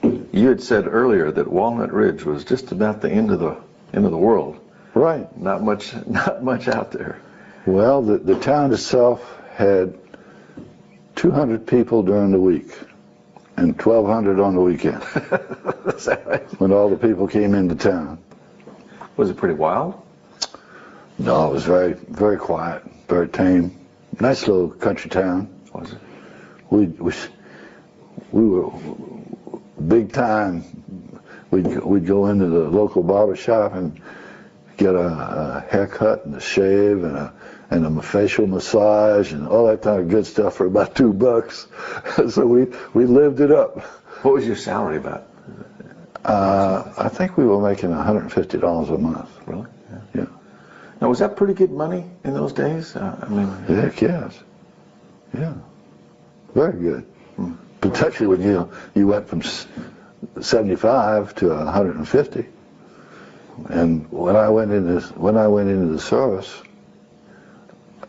You had said earlier that Walnut Ridge was just about the end of the world. Right. Not much out there. Well, the town itself had 200 people during the week and 1,200 on the weekend. Is that right? When all the people came into town. Was it pretty wild? No, it was very, very quiet, very tame. Nice little country town. Was it? We were big time. We'd go into the local barber shop and get a haircut and a shave and a facial massage and all that kind of good stuff for about $2. So we lived it up. What was your salary about? I think we were making $150 a month. Really? Yeah. Now, was that pretty good money in those days? Heck yes. Yeah. Very good. Particularly when you went from 75 to 150. And when I went into the service,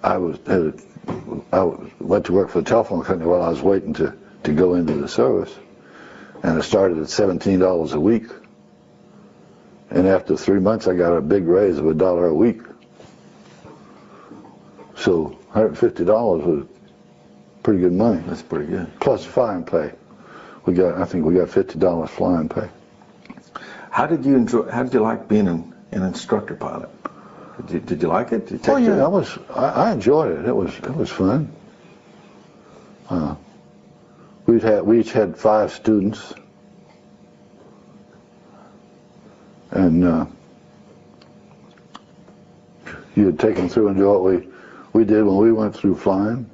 I went to work for the telephone company while I was waiting to go into the service, and I started at $17 a week. And after 3 months, I got a big raise of $1 a week. So $150 was pretty good money. That's pretty good. Plus flying pay. I think we got $50 flying pay. How did you like being an instructor pilot? Did you like it? Did you take I enjoyed it. It was fun. We each had 5 students, and you would take them through and do what we did when we went through flying.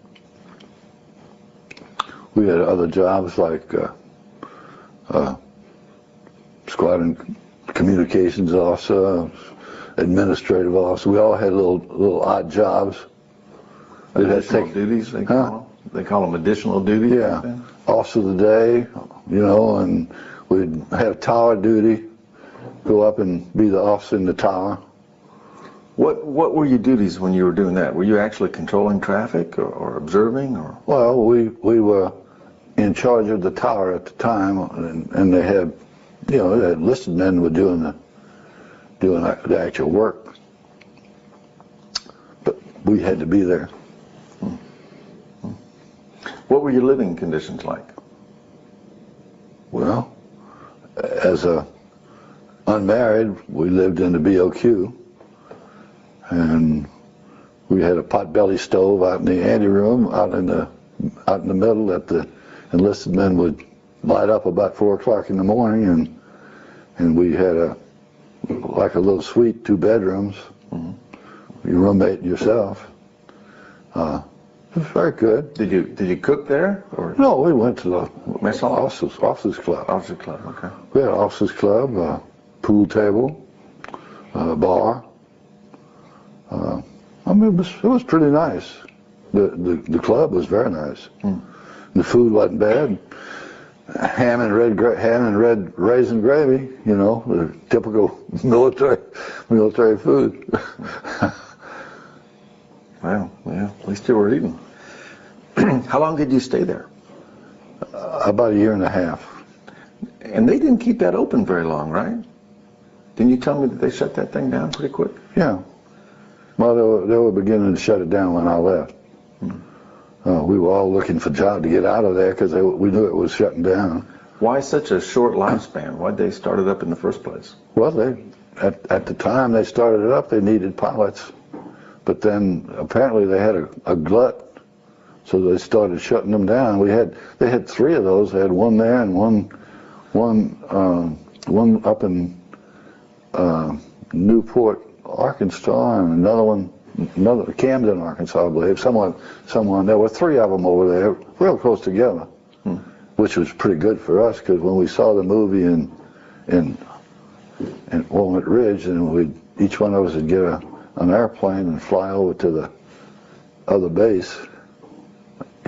We had other jobs like squadron communications officer, administrative officer. We all had little odd jobs. Additional duties, they call them? They call them additional duties? Yeah. Officer of the day, and we'd have tower duty, go up and be the officer in the tower. What were your duties when you were doing that? Were you actually controlling traffic or observing? Or? Well, we were in charge of the tower at the time, and they had, they had enlisted men were doing the actual work, but we had to be there. What were your living conditions like? Well, as unmarried, we lived in the BOQ, and we had a potbelly stove out in the anteroom, out in the middle that the enlisted men would light up about 4 o'clock in the morning, and we had like a little suite, 2 bedrooms, your roommate and yourself. It was very good. Did you cook there? Or? No, we went to the mess hall? Officers club. Officers club, okay. We had an officers club, pool table, bar. It was pretty nice. The club was very nice. The food wasn't bad. Ham and red raisin gravy, the typical military food. Well, yeah, at least you were eating. How long did you stay there? About a year and a half. And they didn't keep that open very long, right? Didn't you tell me that they shut that thing down pretty quick? Yeah. Well, they were beginning to shut it down when I left. We were all looking for jobs to get out of there because we knew it was shutting down. Why such a short lifespan? Why'd they start it up in the first place? Well, at the time they started it up, they needed pilots. But then apparently they had a glut, so they started shutting them down. They had 3 of those. They had one there and one up in Newport, Arkansas, and another Camden, Arkansas, I believe. Someone. There were 3 of them over there, real close together, which was pretty good for us because when we saw the movie in Walnut Ridge, and each one of us would get an airplane and fly over to the other base,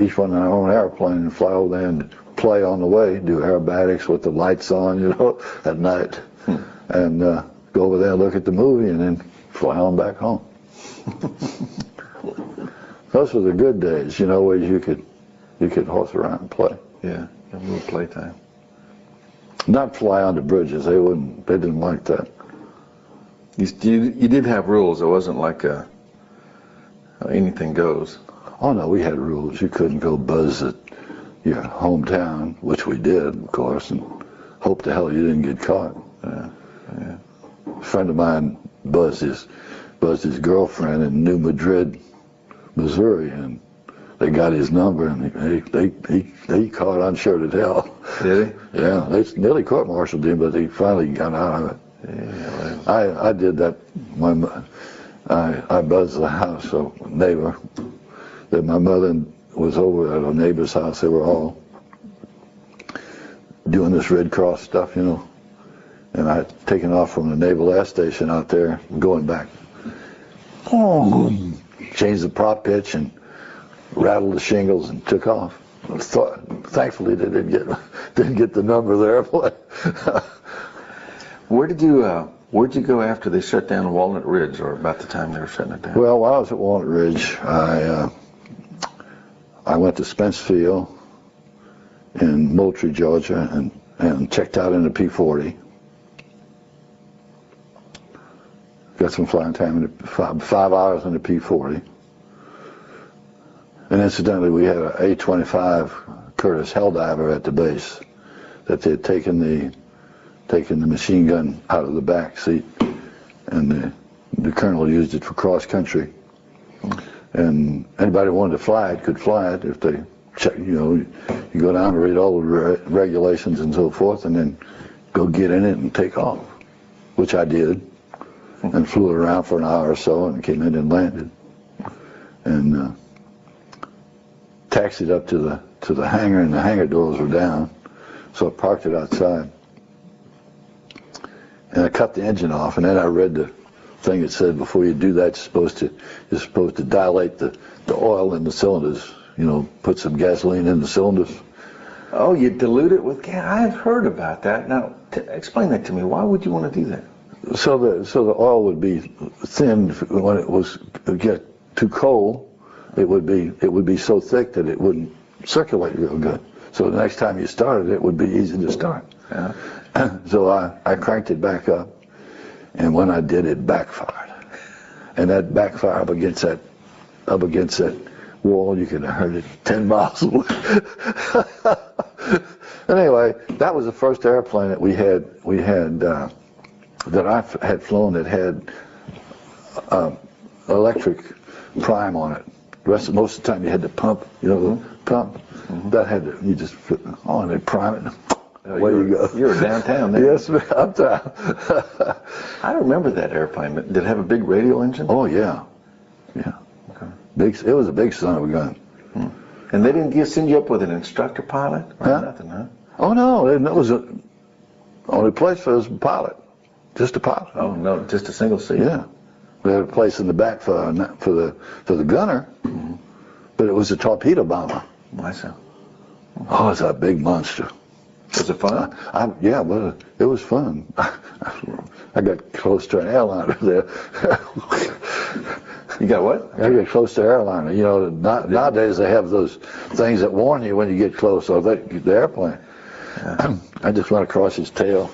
each one in our own airplane, and fly over there and play on the way, do aerobatics with the lights on, at night, and go over there and look at the movie and then fly on back home. Those were the good days, where you could horse around and play. Yeah, a little playtime. Not fly on the bridges. They didn't like that. You did have rules. It wasn't like anything goes. Oh no, we had rules. You couldn't go buzz at your hometown, which we did, of course, and hope to hell you didn't get caught. Yeah. A friend of mine buzzed his girlfriend in New Madrid, Missouri, and they got his number, and he caught unshirted hell. Did he? Yeah, they nearly court-martialed him, but he finally got out of it. Yeah, I did that. I buzzed the house, so neighbor, that my mother was over at a neighbor's house. They were all doing this Red Cross stuff, you know. And I had taken off from the Naval Air Station out there, going back. Changed the prop pitch and rattled the shingles and took off. Thankfully, they didn't get the number of the airplane. Where'd you go after they shut down Walnut Ridge, or about the time they were shutting it down? Well, while I was at Walnut Ridge, I went to Spencefield in Moultrie, Georgia, and checked out in the P-40. Got some flying time in the 5 hours in the P-40. And incidentally, we had an A-25 Curtiss Helldiver at the base that they had taken the machine gun out of the back seat, and the colonel used it for cross country. And anybody who wanted to fly it could fly it if they check. You know, you go down and read all the regulations and so forth, and then go get in it and take off, which I did, and flew it around for an hour or so, and came in and landed, and taxied up to the hangar, and the hangar doors were down, so I parked it outside. And I cut the engine off, and then I read the thing that said before you do that, you're supposed to dilate the oil in the cylinders. You know, put some gasoline in the cylinders. Oh, you dilute it with gas? I've heard about that. Now, explain that to me. Why would you want to do that? So the oil would be thinned when it would get too cold. It would be so thick that it wouldn't circulate real good. So the next time you started, it would be easy to start. Yeah. So I cranked it back up, and when I did, it backfired. And that backfire up against that wall, you could have heard it 10 miles away. Anyway, that was the first airplane that we had that I had flown that had electric prime on it. Most of the time you had to pump, you know, the pump. That had to, you just put on and prime it. Away you go. You were downtown then. Yes, uptown. I remember that airplane. Did it have a big radial engine? Oh yeah, yeah. Okay. It was a big son of a gun. And they didn't send you up with an instructor pilot or nothing, huh? Oh no, it was the only place for us a pilot, just a pilot. Oh no, just a single seat. Yeah, we had a place in the back for the gunner, but it was a torpedo bomber. I see. Oh, it's a big monster. Was it fun? Yeah, but it was fun. I got close to an airliner there. You got what? I got close to airliner. You know, nowadays they have those things that warn you when you get close of the airplane. I just went across his tail.